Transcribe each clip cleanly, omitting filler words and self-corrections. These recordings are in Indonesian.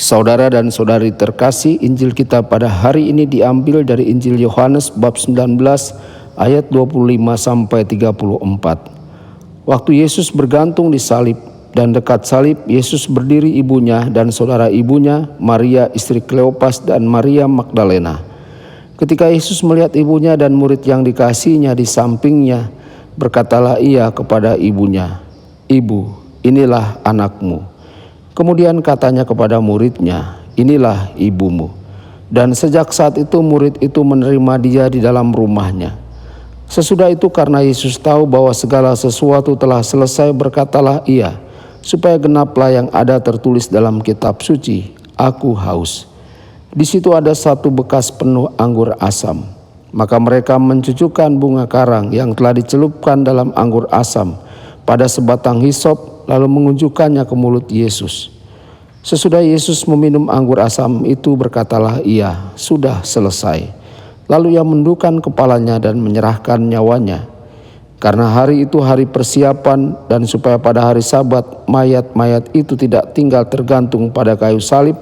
Saudara dan saudari terkasih, Injil kita pada hari ini diambil dari Injil Yohanes bab 19 ayat 25 sampai 34. Waktu Yesus bergantung di salib dan dekat salib, Yesus berdiri ibunya dan saudara ibunya, Maria istri Kleopas dan Maria Magdalena. Ketika Yesus melihat ibunya dan murid yang dikasihinya di sampingnya, berkatalah ia kepada ibunya, "Ibu, inilah anakmu." Kemudian katanya kepada muridnya, "Inilah ibumu." Dan sejak saat itu murid itu menerima dia di dalam rumahnya. Sesudah itu karena Yesus tahu bahwa segala sesuatu telah selesai, berkatalah ia, supaya genaplah yang ada tertulis dalam kitab suci, "Aku haus." Di situ ada satu bekas penuh anggur asam. Maka mereka mencucukkan bunga karang yang telah dicelupkan dalam anggur asam pada sebatang hisop, lalu mengunjukkannya ke mulut Yesus. Sesudah Yesus meminum anggur asam itu, berkatalah ia, "Sudah selesai." Lalu ia menundukkan kepalanya dan menyerahkan nyawanya. Karena hari itu hari persiapan, dan supaya pada hari Sabat mayat-mayat itu tidak tinggal tergantung pada kayu salib,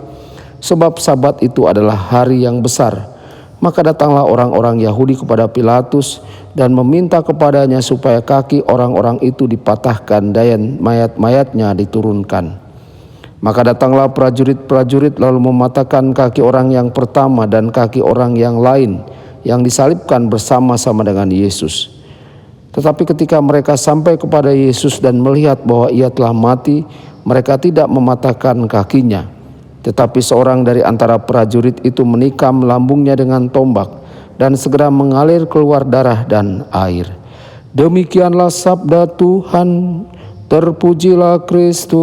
sebab Sabat itu adalah hari yang besar. Maka datanglah orang-orang Yahudi kepada Pilatus dan meminta kepadanya supaya kaki orang-orang itu dipatahkan dan mayat-mayatnya diturunkan. Maka datanglah prajurit-prajurit lalu mematahkan kaki orang yang pertama dan kaki orang yang lain yang disalibkan bersama-sama dengan Yesus. Tetapi ketika mereka sampai kepada Yesus dan melihat bahwa ia telah mati, mereka tidak mematahkan kakinya. Tetapi seorang dari antara prajurit itu menikam lambungnya dengan tombak, dan segera mengalir keluar darah dan air. Demikianlah sabda Tuhan. Terpujilah Kristus.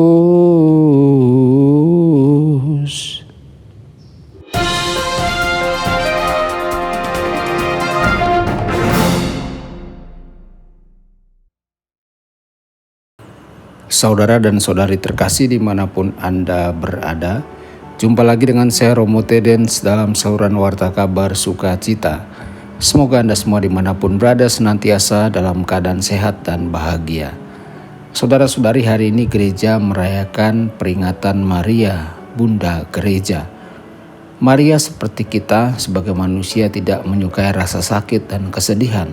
Saudara dan saudari terkasih dimanapun Anda berada, jumpa lagi dengan saya Romo Tedens dalam saluran Warta Kabar Sukacita. Semoga Anda semua dimanapun berada senantiasa dalam keadaan sehat dan bahagia. Saudara-saudari, hari ini gereja merayakan peringatan Maria, Bunda Gereja. Maria seperti kita sebagai manusia tidak menyukai rasa sakit dan kesedihan.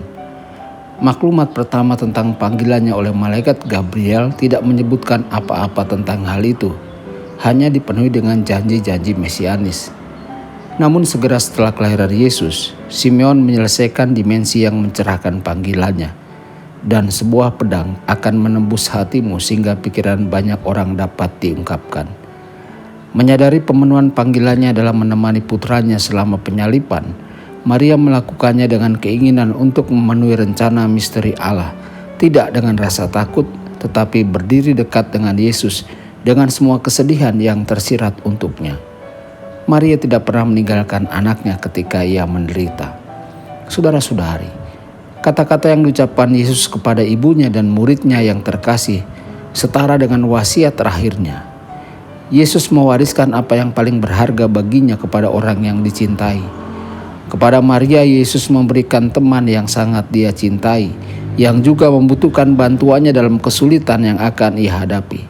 Maklumat pertama tentang panggilannya oleh malaikat Gabriel tidak menyebutkan apa-apa tentang hal itu, hanya dipenuhi dengan janji-janji mesianis. Namun segera setelah kelahiran Yesus, Simeon menyelesaikan dimensi yang mencerahkan panggilannya. Dan sebuah pedang akan menembus hatimu sehingga pikiran banyak orang dapat diungkapkan. Menyadari pemenuhan panggilannya dalam menemani putranya selama penyaliban, Maria melakukannya dengan keinginan untuk memenuhi rencana misteri Allah, tidak dengan rasa takut, tetapi berdiri dekat dengan Yesus dengan semua kesedihan yang tersirat untuknya. Maria tidak pernah meninggalkan anaknya ketika ia menderita. Saudara-saudari, kata-kata yang diucapkan Yesus kepada ibunya dan muridnya yang terkasih setara dengan wasiat terakhirnya. Yesus mewariskan apa yang paling berharga baginya kepada orang yang dicintai. Kepada Maria, Yesus memberikan teman yang sangat dia cintai, yang juga membutuhkan bantuannya dalam kesulitan yang akan ia hadapi.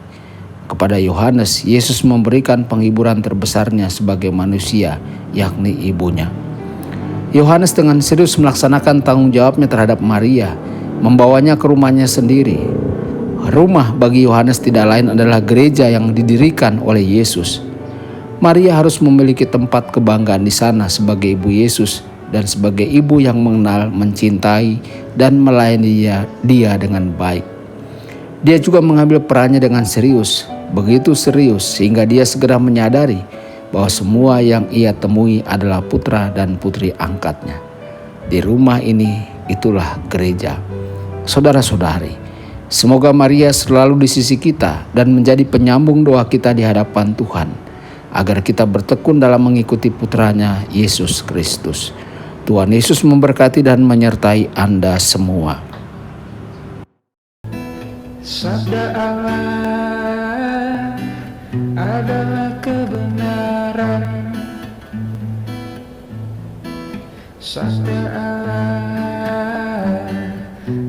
Kepada Yohanes, Yesus memberikan penghiburan terbesarnya sebagai manusia, yakni ibunya. Yohanes dengan serius melaksanakan tanggung jawabnya terhadap Maria, membawanya ke rumahnya sendiri. Rumah bagi Yohanes tidak lain adalah gereja yang didirikan oleh Yesus. Maria harus memiliki tempat kebanggaan di sana sebagai ibu Yesus dan sebagai ibu yang mengenal, mencintai, dan melayani dia dengan baik. Dia juga mengambil perannya dengan serius, begitu serius sehingga dia segera menyadari bahwa semua yang ia temui adalah putra dan putri angkatnya. Di rumah ini, itulah gereja. Saudara-saudari, semoga Maria selalu di sisi kita dan menjadi penyambung doa kita di hadapan Tuhan, agar kita bertekun dalam mengikuti putranya Yesus Kristus. Tuhan Yesus memberkati dan menyertai Anda semua. Sabda Allah adalah kebenaran. Sabda Allah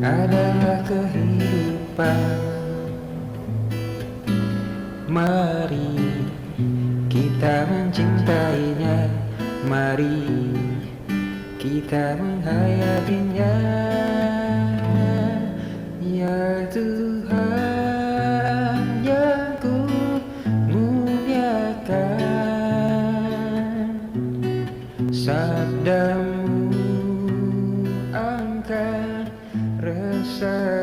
adalah kehidupan. Mari kita kita menghayatinya. Ya Tuhan yang ku muliakan, sabdamu angkat resah